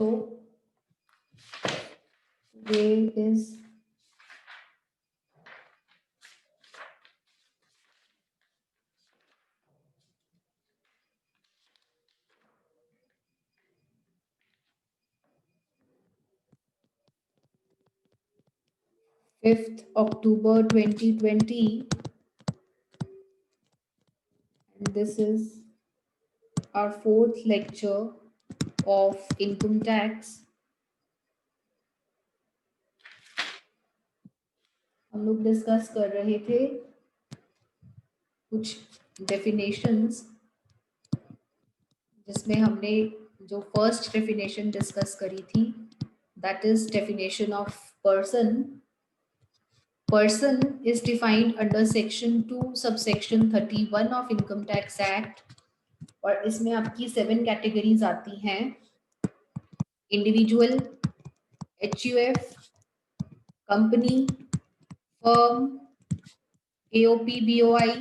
So today is 5th October 2020, and this is our fourth lecture of income tax. हम लोग discuss कर रहे थे कुछ डेफिनेशंस, जिसमें हमने जो फर्स्ट डेफिनेशन डिस्कस करी थी, that is definition of person. Person is defined under section 2 subsection 31 of Income Tax Act, और इसमें आपकी 7 कैटेगरीज आती हैं: individual, HUF, company, firm, AOP BOI,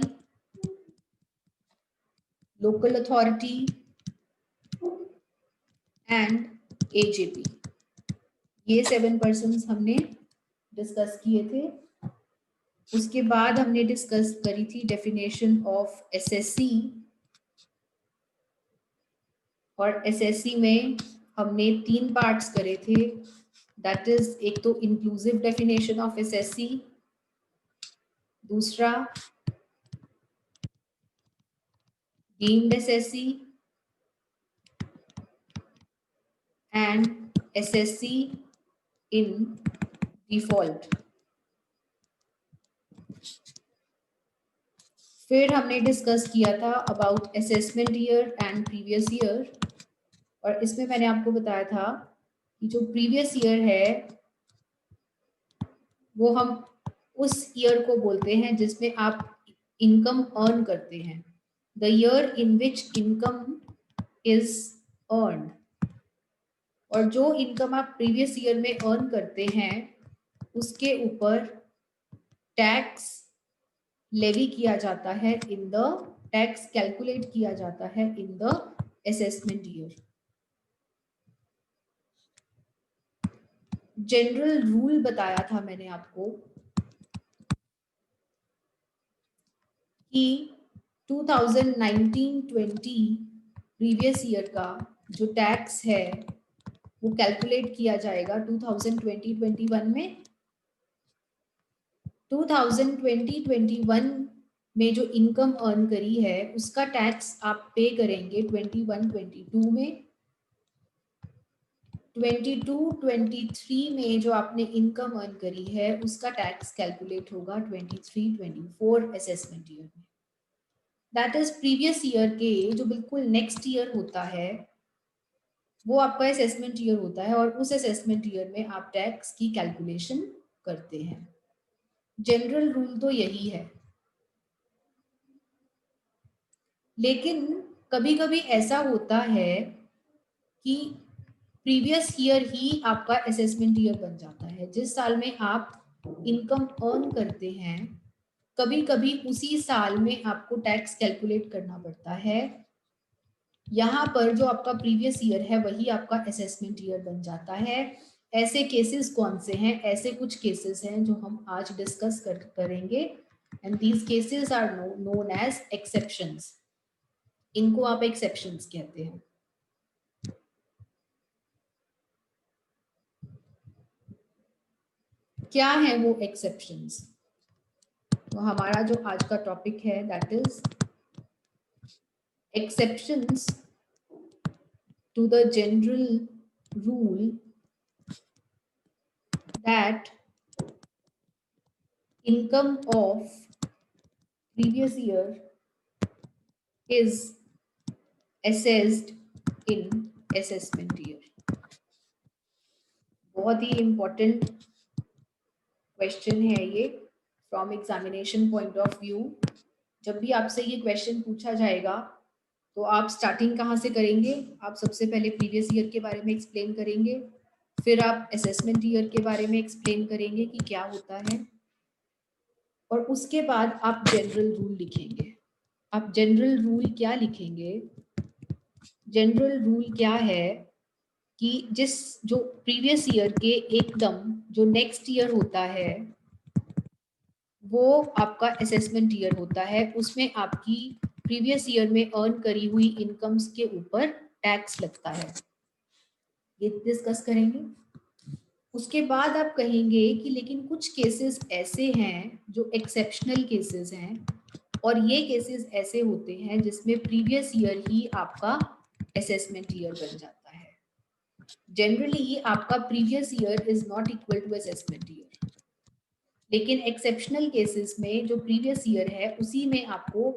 local authority and AJP. ये 7 पर्सन्स हमने डिस्कस किए थे. उसके बाद हमने डिस्कस करी थी डेफिनेशन ऑफ SSC, और SSC में हमने 3 पार्ट्स करे थे. दैट इज, एक तो इंक्लूसिव डेफिनेशन ऑफ SSC, दूसरा deemed SSC and SSC in default. फिर हमने डिस्कस किया था about assessment year and previous year, और इसमें मैंने आपको बताया था कि जो प्रीवियस ईयर है वो हम उस ईयर को बोलते हैं जिसमें आप इनकम अर्न करते हैं, the year in which income is earn. और जो इनकम आप प्रीवियस ईयर में अर्न करते हैं उसके ऊपर टैक्स लेवी किया जाता है इन द, टैक्स कैलकुलेट किया जाता है in the assessment year. General rule बताया था मैंने आपको कि 2019-20 प्रीवियस ईयर का जो टैक्स है वो कैलकुलेट किया जाएगा 2020-21 में. 2020-21 में जो इनकम अर्न करी है उसका टैक्स आप पे करेंगे 21-22 में. 22-23 में जो आपने इनकम अर्न करी है उसका टैक्स कैलकुलेट होगा 23-24 असेसमेंट ईयर में. दैट इज प्रीवियस ईयर के जो बिल्कुल नेक्स्ट ईयर होता है वो आपका असेसमेंट ईयर होता है, और उस असेसमेंट ईयर में आप टैक्स की कैलकुलेशन करते हैं. जनरल रूल तो यही है, लेकिन कभी कभी ऐसा होता है कि प्रीवियस ईयर ही आपका असेसमेंट ईयर बन जाता है. जिस साल में आप इनकम अर्न करते हैं कभी कभी उसी साल में आपको टैक्स कैलकुलेट करना पड़ता है. यहाँ पर जो आपका प्रीवियस ईयर है वही आपका असेसमेंट ईयर बन जाता है. ऐसे केसेस कौन से हैं? ऐसे कुछ केसेस हैं जो हम आज डिस्कस करेंगे, and these cases are known as exceptions. इनको आप एक्सेप्शंस कहते हैं. क्या है वो एक्सेप्शंस? तो हमारा जो आज का टॉपिक है that is exceptions to the general rule that income of previous year is assessed in assessment year. बहुत ही important question है ये from examination point of view. जब भी आपसे ये question पूछा जाएगा तो आप स्टार्टिंग कहाँ से करेंगे? आप सबसे पहले प्रीवियस ईयर के बारे में एक्सप्लेन करेंगे, फिर आप असेसमेंट ईयर के बारे में एक्सप्लेन करेंगे कि क्या होता है, और उसके बाद आप जनरल रूल लिखेंगे. आप जनरल रूल क्या लिखेंगे? जनरल रूल क्या है कि जिस जो प्रीवियस ईयर के एकदम जो नेक्स्ट ईयर होता है वो आपका असेसमेंट ईयर होता है, उसमें आपकी प्रीवियस ईयर में अर्न करी हुई इनकम्स के ऊपर टैक्स लगता है, ये डिस्कस करेंगे। उसके बाद आप कहेंगे कि लेकिन कुछ केसेस ऐसे हैं जो एक्सेप्शनल केसेस हैं, और ये केसेस ऐसे होते हैं जिसमें प्रीवियस ईयर ही आपका असेसमेंट ईयर बन जाता है। जनरली आपका previous year is not equal to assessment year, लेकिन एक्सेप्शनल केसेस में जो प्रीवियस ईयर है उसी में आपको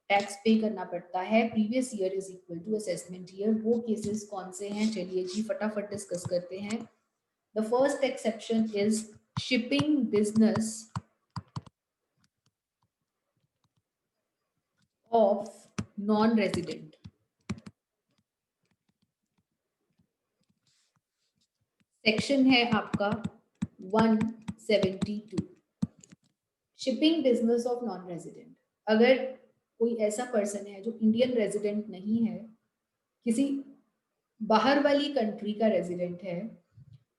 टैक्स पे करना पड़ता है। Previous year is equal to assessment year. वो केसेस कौन से हैं, चलिए जी फटाफट डिस्कस करते हैं। The first exception is shipping business of non resident. Section है आपका 172। Shipping business of non resident. अगर कोई ऐसा पर्सन है जो इंडियन रेजिडेंट नहीं है, किसी बाहर वाली कंट्री का रेजिडेंट है,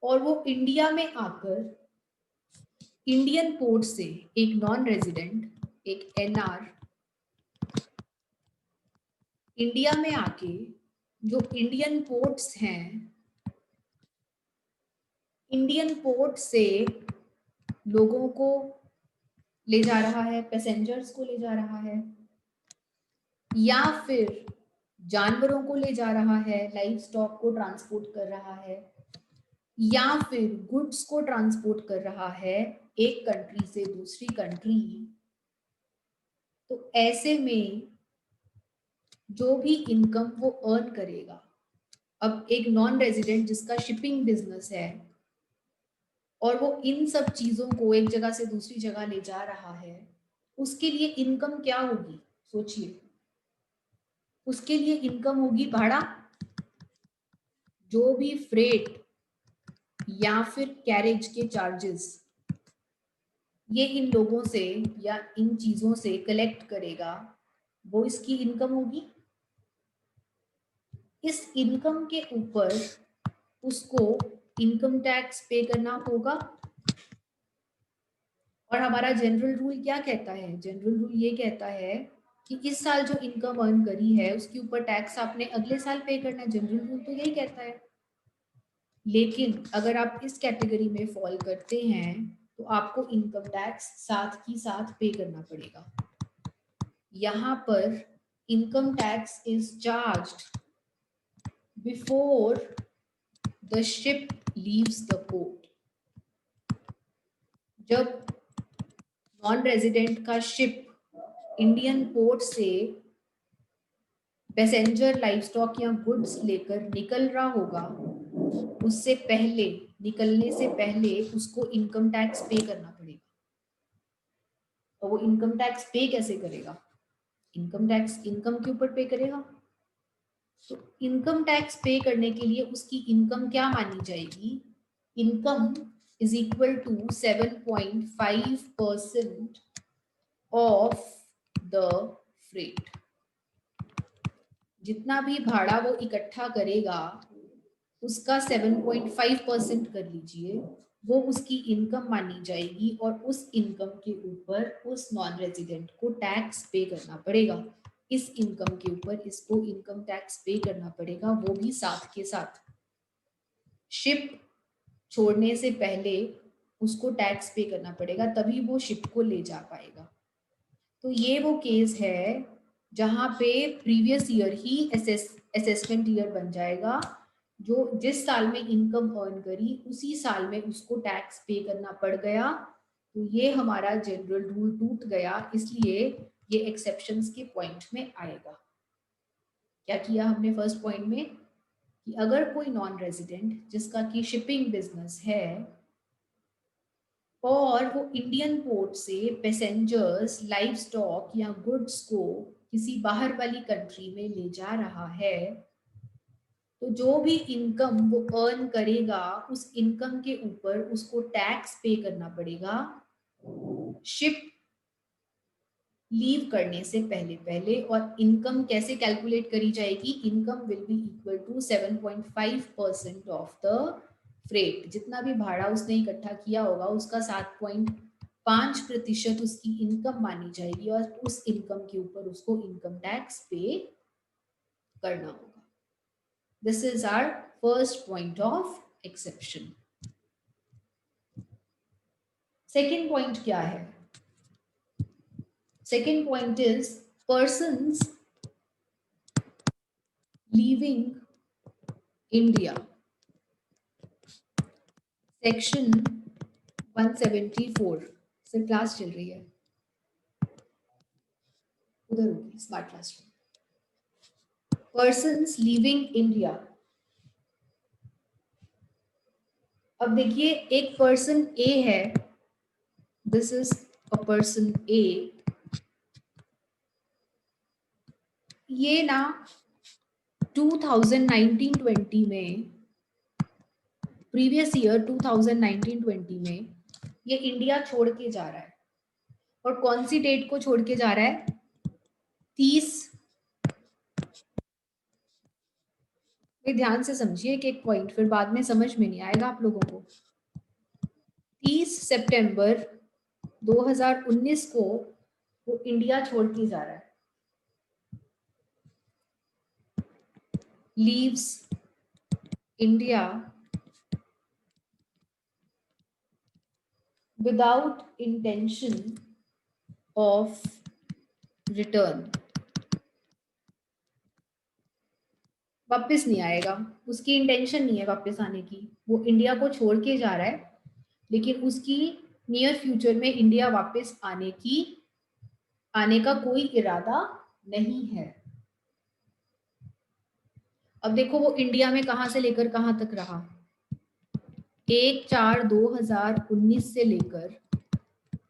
और वो इंडिया में आकर इंडियन पोर्ट से एक नॉन रेजिडेंट, एक एनआर, इंडिया में आके जो इंडियन पोर्ट्स हैं, इंडियन पोर्ट से लोगों को ले जा रहा है, पैसेंजर्स को ले जा रहा है, या फिर जानवरों को ले जा रहा है, लाइव स्टॉक को ट्रांसपोर्ट कर रहा है, या फिर गुड्स को ट्रांसपोर्ट कर रहा है एक कंट्री से दूसरी कंट्री, तो ऐसे में जो भी इनकम वो अर्न करेगा, अब एक नॉन रेजिडेंट जिसका शिपिंग बिजनेस है और वो इन सब चीजों को एक जगह से दूसरी जगह ले जा रहा है, उसके लिए इनकम क्या होगी सोचिए। उसके लिए इनकम होगी भाड़ा, जो भी फ्रेट या फिर कैरेज के चार्जेस ये इन लोगों से या इन चीजों से कलेक्ट करेगा, वो इसकी इनकम होगी। इस इनकम के ऊपर उसको इनकम टैक्स पे करना होगा। और हमारा जनरल रूल क्या कहता है, जनरल रूल ये कहता है कि इस साल जो इनकम अर्न करी है उसके ऊपर टैक्स आपने अगले साल पे करना है। जनरल रूल तो यही कहता है। लेकिन अगर आप इस कैटेगरी में फॉल करते हैं तो आपको इनकम टैक्स साथ ही साथ पे करना पड़ेगा। यहाँ पर income tax is charged before the ship leaves the port. जब नॉन रेजिडेंट का शिप इंडियन पोर्ट से पैसेंजर, लाइवस्टॉक या गुड्स लेकर निकल रहा होगा, उससे पहले, निकलने से पहले उसको इनकम टैक्स पे करना पड़ेगा। तो वो इनकम टैक्स पे कैसे करेगा, इनकम टैक्स इनकम के ऊपर पे करेगा। तो इनकम टैक्स पे करने के लिए उसकी इनकम क्या मानी जाएगी, income is equal to 7.5% of the freight. जितना भी भाड़ा वो इकट्ठा करेगा उसका 7.5% कर लीजिए, वो उसकी इनकम मानी जाएगी, और उस इनकम के ऊपर उस नॉन रेजिडेंट को टैक्स पे करना पड़ेगा। इस इनकम के ऊपर इसको इनकम टैक्स पे करना पड़ेगा, वो भी साथ के साथ। शिप छोड़ने से पहले उसको टैक्स पे करना पड़ेगा, तभी वो शिप को ले जा पाएगा। तो ये वो केस है जहाँ पे प्रीवियस ईयर ही असेसमेंट ईयर बन जाएगा। जो जिस साल में इनकम अर्न करी उसी साल में उसको टैक्स पे करना पड़ गया। तो ये हमारा जनरल रूल टूट गया, इसलिए ये एक्सेप्शंस के पॉइंट में आएगा। क्या किया हमने फर्स्ट पॉइंट में कि अगर कोई नॉन रेजिडेंट जिसका की शिपिंग बिजनेस है और वो इंडियन पोर्ट से पैसेंजर्स, लाइव स्टॉक या गुड्स को किसी बाहर वाली कंट्री में ले जा रहा है, तो जो भी इनकम वो अर्न करेगा उस इनकम के ऊपर उसको टैक्स पे करना पड़ेगा। शिप लीव करने से पहले पहले। और इनकम कैसे कैलकुलेट करी जाएगी? Income will be equal to 7.5% of the freight. जितना भी भाड़ा उसने इकट्ठा किया होगा उसका 7.5% उसकी इनकम मानी जाएगी और उस इनकम के ऊपर उसको इनकम टैक्स पे करना होगा। This is our first point of exception. Second point क्या है? Second point is persons leaving India, section 174। Sir class चल रही है, उधर होगी smart class. Persons leaving India. अब देखिए एक पर्सन ए है, this is a person A. ये ना 2019-20 में, प्रीवियस ईयर 2019-20 में ये इंडिया छोड़ के जा रहा है। और कौन सी डेट को छोड़ के जा रहा है? 30, ध्यान से समझिए एक एक पॉइंट, फिर बाद में समझ में नहीं आएगा आप लोगों को। 30 सितंबर 2019 को वो इंडिया छोड़ के जा रहा है। Leaves India without intention of return. वापस नहीं आएगा, उसकी इंटेंशन नहीं है वापस आने की। वो इंडिया को छोड़ के जा रहा है लेकिन उसकी नियर फ्यूचर में इंडिया वापस आने का कोई इरादा नहीं है। अब देखो वो इंडिया में कहां से लेकर कहां तक रहा? 1/4/2019 से लेकर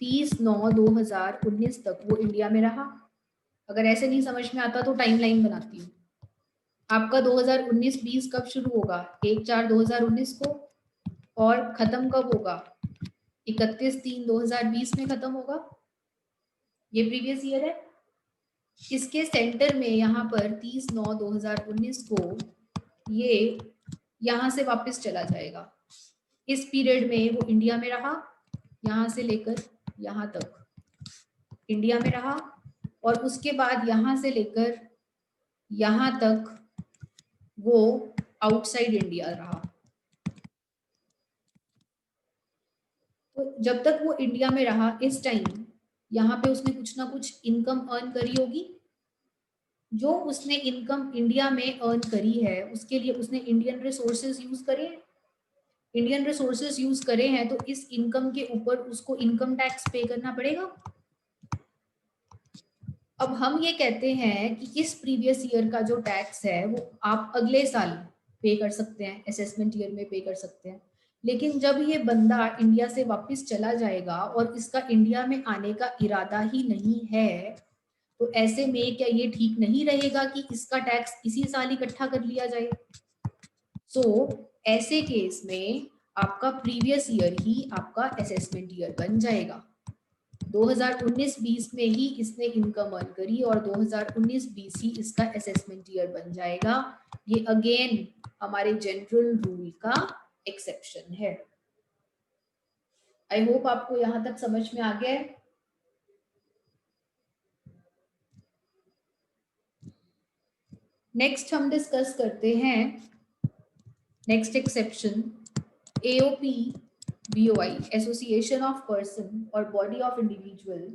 30/9/2019 तक वो इंडिया में रहा। अगर ऐसे नहीं समझ में आता तो टाइमलाइन बनाती हूँ। आपका 2019-20 कब शुरू होगा? 1/4/2019 को। और खत्म कब होगा? 31/3/2020 में खत्म होगा। ये प्रीवियस ईयर है। इसके सेंटर में यहाँ पर 30/9/2019 को ये यहाँ से वापस चला जाएगा। इस पीरियड में वो इंडिया में रहा, यहाँ से लेकर यहाँ तक इंडिया में रहा। और उसके बाद यहाँ से लेकर यहाँ तक वो आउटसाइड इंडिया रहा। तो जब तक वो इंडिया में रहा इस टाइम यहाँ पे उसने कुछ ना कुछ इनकम अर्न करी होगी। जो उसने इनकम इंडिया में अर्न करी है उसके लिए उसने इंडियन रिसोर्सेज यूज करे। इंडियन रिसोर्सेज यूज करे हैं तो इस इनकम के ऊपर उसको इनकम टैक्स पे करना पड़ेगा। अब हम ये कहते हैं कि इस प्रीवियस ईयर का जो टैक्स है वो आप अगले साल पे कर सकते हैं, असेसमेंट ईयर में पे कर सकते हैं। लेकिन जब ये बंदा इंडिया से वापस चला जाएगा और इसका इंडिया में आने का इरादा ही नहीं है तो ऐसे में क्या ये ठीक नहीं रहेगा कि इसका टैक्स इसी साल इकट्ठा कर लिया जाए? सो ऐसे केस में आपका प्रीवियस ईयर ही आपका असेसमेंट ईयर बन जाएगा। 2019-20 में ही इसने इनकम अर्न करी और 2019-20 ही इसका असेसमेंट ईयर बन जाएगा। ये अगेन हमारे जनरल रूल का एक्सेप्शन है। आई होप आपको यहां तक समझ में आ गया है। नेक्स्ट हम डिस्कस करते हैं next exception, AOP BOI, association of person और body of individual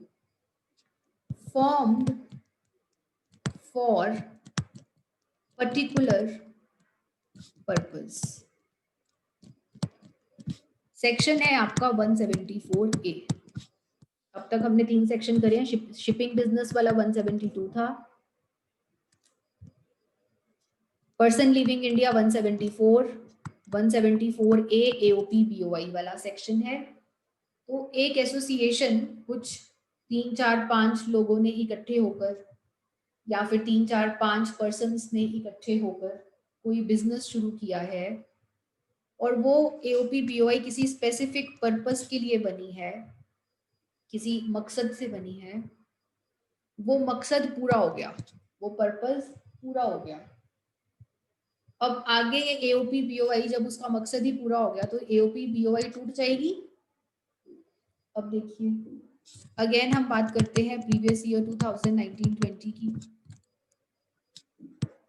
formed for particular purpose। Section है आपका 174A। अब तक हमने 3 सेक्शन करे हैं। शिपिंग बिजनेस वाला 172 था, person living India 174, 174A AOP BOI वाला सेक्शन है। तो एक एसोसिएशन कुछ 3-4-5 लोगों ने इकट्ठे होकर या फिर 3-4-5 पर्सन्स ने इकट्ठे होकर कोई बिजनेस शुरू किया है और वो एओपी बीओआई किसी स्पेसिफिक पर्पस के लिए बनी है, किसी मकसद से बनी है। वो मकसद पूरा हो गया, वो पर्पस पूरा हो गया। अब आगे ये एओपी बीओआई जब उसका मकसद ही पूरा हो गया तो एओपी बीओआई टूट जाएगी। अब देखिए अगेन हम बात करते हैं प्रीवियस ईयर 2019-20 की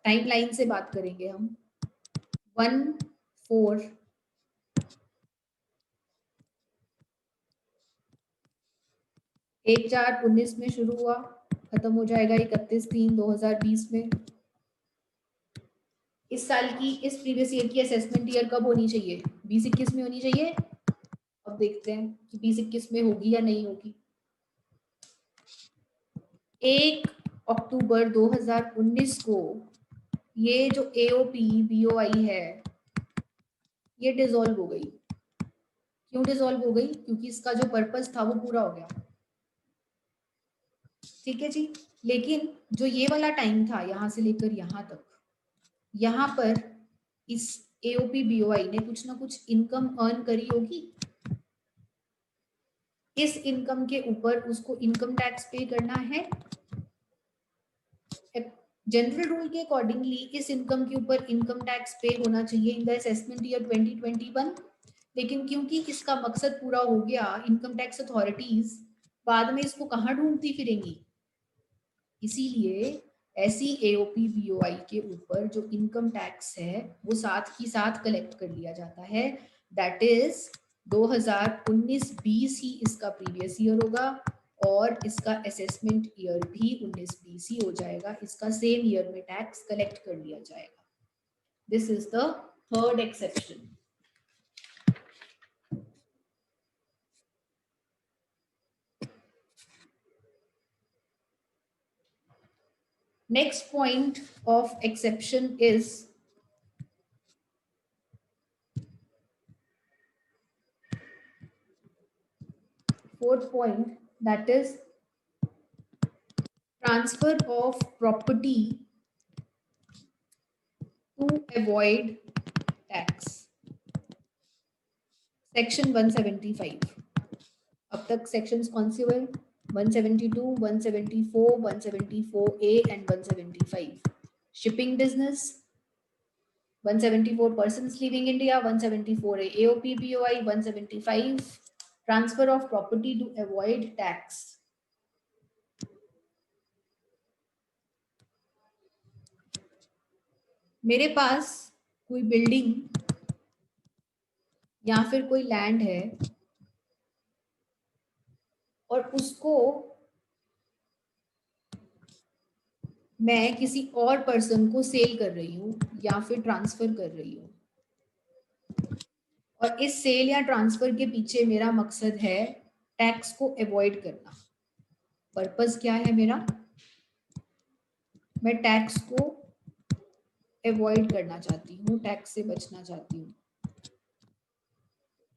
टाइमलाइन से बात करेंगे हम। 1/4 1/4/19 में शुरू हुआ, खत्म हो जाएगा 31/3/2020 में। इस साल की, इस प्रीवियस ईयर की असेसमेंट ईयर कब होनी चाहिए? 2021 में होनी चाहिए। अब देखते हैं कि 2021 में होगी या नहीं होगी। 1 अक्टूबर 2019 को ये जो एओपी बीओआई है ये डिसॉल्व हो गई। क्यों डिसॉल्व हो गई? क्योंकि इसका जो पर्पस था वो पूरा हो गया। ठीक है जी। लेकिन जो ये वाला टाइम था यहां से लेकर यहां तक, यहाँ पर इस एओपी बीओआई ने कुछ ना कुछ इनकम अर्न करी होगी। इस इनकम के ऊपर उसको इनकम टैक्स पे करना है। जनरल रूल के अकॉर्डिंगली इस इनकम के ऊपर इनकम टैक्स पे होना चाहिए इन द असेसमेंट ईयर 2021। लेकिन क्योंकि इसका मकसद पूरा हो गया, इनकम टैक्स अथॉरिटीज बाद में इसको कहाँ ढूंढती फिरेंगी, इसीलिए ऐसी एओपी बीओआई के ऊपर जो इनकम टैक्स है वो साथ ही साथ कलेक्ट कर लिया जाता है। दैट इज 2019-20 ही इसका प्रीवियस ईयर होगा और इसका असेसमेंट ईयर भी 19-20 ही हो जाएगा। इसका सेम ईयर में टैक्स कलेक्ट कर लिया जाएगा। This is the third exception. Next point of exception is fourth point, that is transfer of property to avoid tax. Section 175. अब तक sections कौन से हुए? 172, 174, 174A and 175. Shipping business, 174 persons leaving India, 174A AOP BOI, 175 transfer of property to avoid tax. मेरे पास कोई building या फिर कोई लैंड है और उसको मैं किसी और पर्सन को सेल कर रही हूँ या फिर ट्रांसफर कर रही हूँ, और इस सेल या ट्रांसफर के पीछे मेरा मकसद है टैक्स को अवॉइड करना। पर्पस क्या है मेरा? मैं टैक्स को अवॉइड करना चाहती हूँ, टैक्स से बचना चाहती हूँ।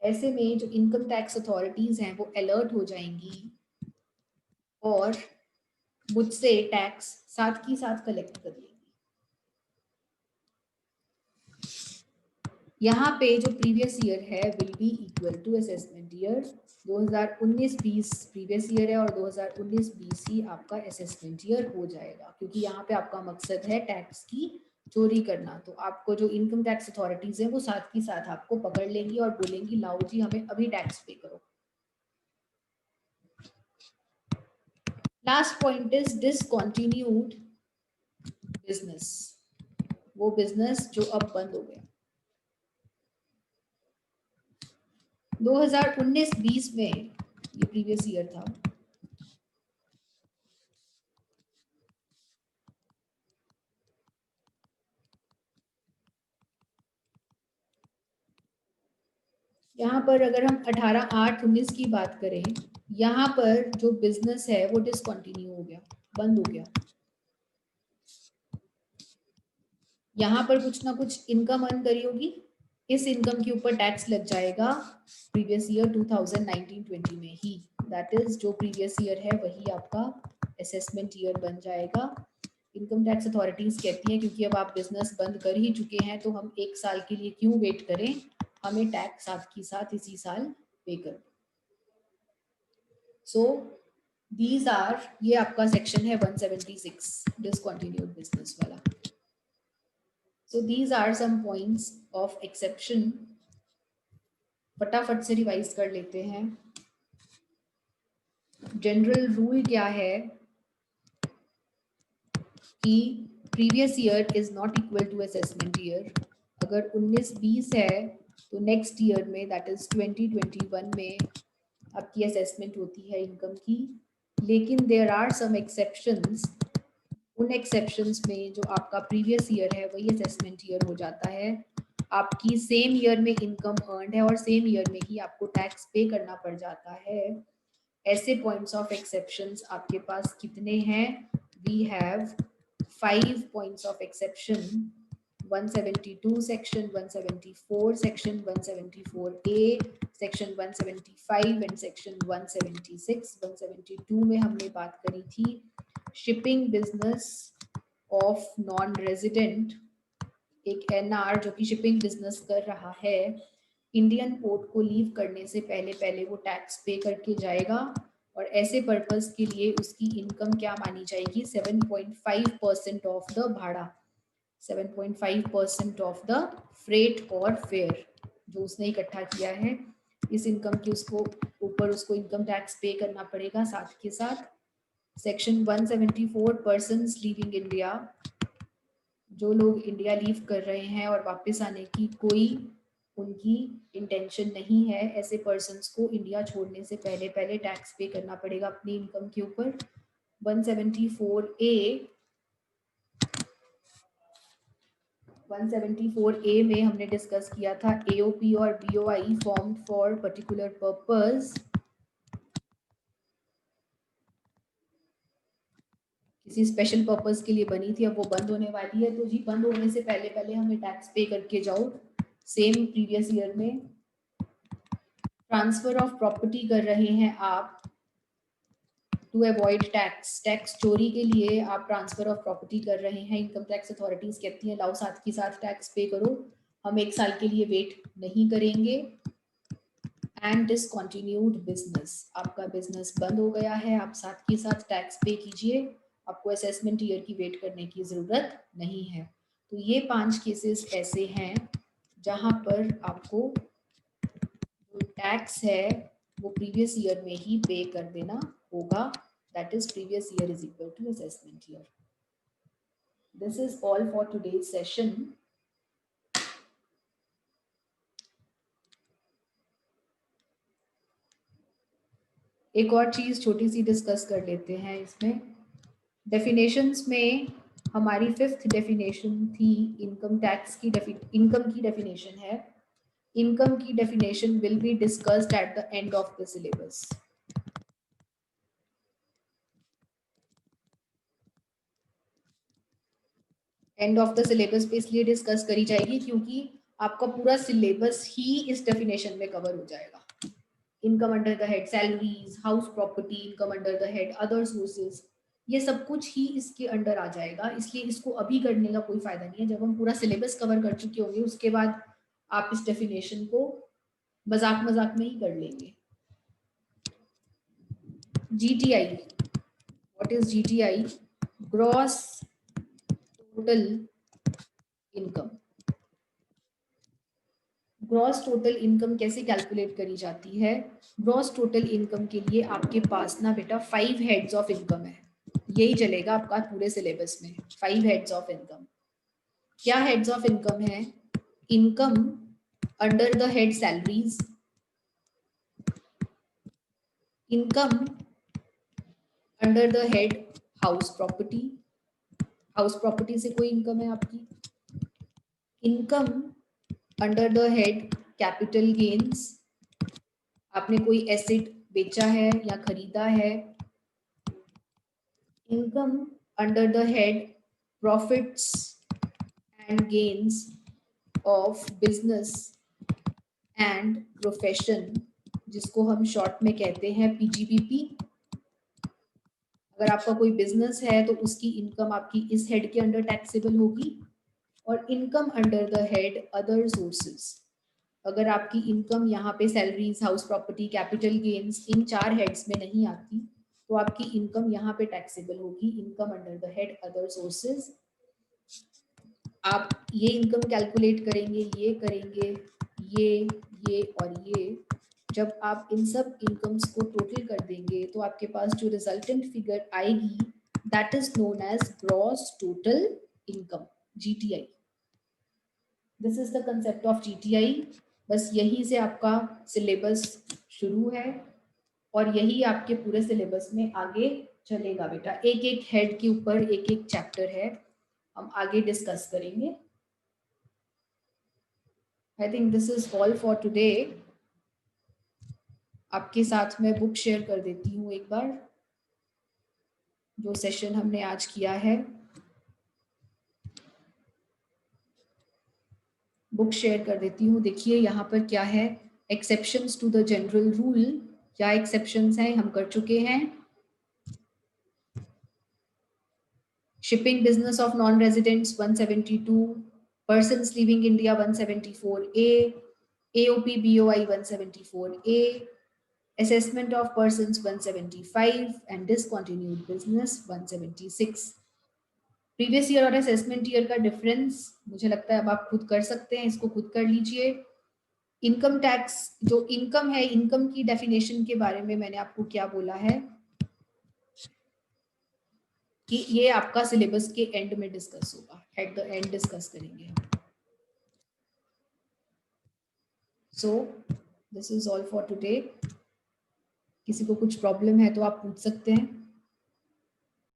ऐसे में जो इनकम टैक्स अथॉरिटीज हैं वो अलर्ट हो जाएंगी और मुझसे टैक्स साथ ही साथ कलेक्ट कर लेंगी। यहाँ पे जो प्रीवियस ईयर है will be equal to assessment year 2019-20 previous year है और 2019-20 ही आपका असेसमेंट ईयर हो जाएगा, क्योंकि यहाँ पे आपका मकसद है टैक्स की चोरी करना। तो आपको जो इनकम टैक्स अथॉरिटीज है वो साथ ही साथ आपको पकड़ लेंगी और बोलेंगी लाओ जी हमें अभी टैक्स पे करो। Last point is discontinued business, वो बिजनेस जो अब बंद हो गया। 2019-20 में ये प्रीवियस ईयर था, यहाँ पर अगर हम 18/8/19 की बात करें, यहाँ पर जो बिजनेस है वो डिसकंटिन्यू हो गया, बंद हो गया। यहाँ पर कुछ ना कुछ इनकम अर्न करी होगी, इस इनकम के ऊपर टैक्स लग जाएगा प्रीवियस ईयर 2019-20 में ही। दैट इज जो प्रीवियस ईयर है वही आपका असेसमेंट ईयर बन जाएगा। इनकम टैक्स अथॉरिटीज कहती हैं क्योंकि अब आप बिजनेस बंद कर ही चुके हैं तो हम 1 साल के लिए क्यों वेट करें, हमें टैक्स साथ ही साथ इसी साल पे कर दो। सो दीज आर, ये आपका सेक्शन है 176 डिसकंटिन्यूड बिजनेस वाला. So these are some points of exception. फटाफट से रिवाइज कर लेते हैं. जनरल रूल क्या है कि previous year is not equal to assessment year. अगर 19-20 है तो नेक्स्ट ईयर में दैट इज 2021 में आपकी असेसमेंट होती है इनकम की. लेकिन देयर आर सम एक्सेप्शंस. उन एक्सेप्शंस में जो आपका प्रीवियस ईयर है वही असेसमेंट ईयर हो जाता है. आपकी सेम ईयर में इनकम अर्नड है और सेम ईयर में ही आपको टैक्स पे करना पड़ जाता है. ऐसे पॉइंट्स ऑफ एक्सेप्शंस आपके पास कितने हैं? We have 5 points of exception. 172 section, 174 section, 174A, section 175 and section 176. 172 में हमने बात करी थी shipping business of non resident. एक एनआर जो कि शिपिंग बिजनेस कर रहा है, इंडियन पोर्ट को लीव करने से पहले पहले वो टैक्स पे करके जाएगा और ऐसे पर्पस के लिए उसकी इनकम क्या मानी जाएगी? 7.5% ऑफ द भाड़ा, 7.5% ऑफ द फ्रेट और फेयर जो उसने इकट्ठा किया है. इस इनकम की उसको ऊपर उसको इनकम टैक्स पे करना पड़ेगा साथ के साथ. Section 174 persons leaving India. जो लोग इंडिया लीव कर रहे हैं और वापस आने की कोई उनकी इंटेंशन नहीं है, ऐसे पर्सन्स को इंडिया छोड़ने से पहले पहले टैक्स पे करना पड़ेगा अपनी इनकम के ऊपर. 174A, 174A में हमने डिस्कस किया था AOP और BOI formed for particular purpose. किसी स्पेशल पर्पस के लिए बनी थी, अब वो बंद होने वाली है. तो जी बंद होने से पहले पहले हमें टैक्स पे करके जाओ सेम प्रीवियस ईयर में. ट्रांसफर ऑफ प्रॉपर्टी कर रहे हैं आप टू अवॉइड टैक्स. टैक्स चोरी के लिए आप ट्रांसफर ऑफ प्रॉपर्टी कर रहे हैं. इनकम टैक्स अथॉरिटीज कहती हैं लाओ साथ के साथ टैक्स पे करो, हम 1 साल के लिए वेट नहीं करेंगे. एंड डिसकंटिन्यूड बिजनेस, आपका बिजनेस बंद हो गया है, आप साथ के साथ टैक्स पे कीजिए, आपको असेसमेंट ईयर की वेट करने की जरूरत नहीं है. तो ये 5 केसेस ऐसे हैं जहां पर आपको जो टैक्स है वो प्रीवियस ईयर में ही पे कर देना होगा. That is previous year is equal to assessment year. This is all for today's session. एक और चीज छोटी सी डिस्कस कर लेते हैं इसमें. डेफिनेशंस में हमारी 5th डेफिनेशन थी इनकम टैक्स की. इनकम की डेफिनेशन है. इनकम की definition will be discussed at the end of the syllabus. End of the syllabus पे इसलिए डिस्कस करी जाएगी क्योंकि आपका पूरा सिलेबस ही इस डेफिनेशन में कवर हो जाएगा. Income under the head salaries, house property, income under the head other sources, ये सब कुछ ही इसके अंडर आ जाएगा. इसलिए इसको अभी करने का कोई फायदा नहीं है. जब हम पूरा सिलेबस कवर कर चुके होंगे उसके बाद आप इस डेफिनेशन को मजाक मजाक में ही कर लेंगे. GTI, what is GTI? Gross total income. Gross total income कैसे कैलकुलेट करी जाती है? ग्रॉस टोटल इनकम के लिए आपके पास ना बेटा 5 हेड्स ऑफ इनकम है. यही चलेगा आपका पूरे सिलेबस में. 5 हेड्स ऑफ इनकम. क्या हेड्स ऑफ इनकम है? Income under the head salaries, income under the head house property. House property से कोई इनकम है आपकी. Income under the head capital gains, आपने कोई एसेट बेचा है या खरीदा है. Income under the head profits and gains of business and profession, जिसको हम शॉर्ट में कहते हैं PGBP. अगर आपका कोई बिजनेस है तो उसकी इनकम आपकी इस हेड के अंडर टैक्सेबल होगी. और income under the head other sources, अगर आपकी इनकम यहाँ पे salaries, house property, capital gains इन 4 हेड्स में नहीं आती तो आपकी इनकम यहाँ पे टैक्सेबल होगी, income under the head other sources. आप ये इनकम कैलकुलेट करेंगे, ये करेंगे, ये और ये, जब आप इन सब इनकम्स को टोटल कर देंगे तो आपके पास जो रिजल्टेंट फिगर आएगी that is known as gross total income, GTI. This is the concept of GTI. बस यहीं से आपका सिलेबस शुरू है और यही आपके पूरे सिलेबस में आगे चलेगा बेटा। एक एक हेड के ऊपर एक एक चैप्टर है, हम आगे डिस्कस करेंगे। I think this is all for today. आपके साथ मैं बुक शेयर कर देती हूँ एक बार, जो सेशन हमने आज किया है। बुक शेयर कर देती हूँ। देखिए यहाँ पर क्या है, exceptions to the general rule. क्या एक्सेप्शंस हैं, हम कर चुके हैं। Shipping business of non residents 172, persons leaving India 174A, AOP BOI 174A, assessment of persons 175 and discontinued business 176। Previous year और असेसमेंट ईयर का डिफरेंस मुझे लगता है अब आप खुद कर सकते हैं, इसको खुद कर लीजिए। इनकम टैक्स, जो इनकम है, इनकम की डेफिनेशन के बारे में मैंने आपको क्या बोला है कि ये आपका सिलेबस के एंड में डिस्कस होगा, एट द एंड डिस्कस करेंगे। So this is all for today. किसी को कुछ प्रॉब्लम है तो आप पूछ सकते हैं।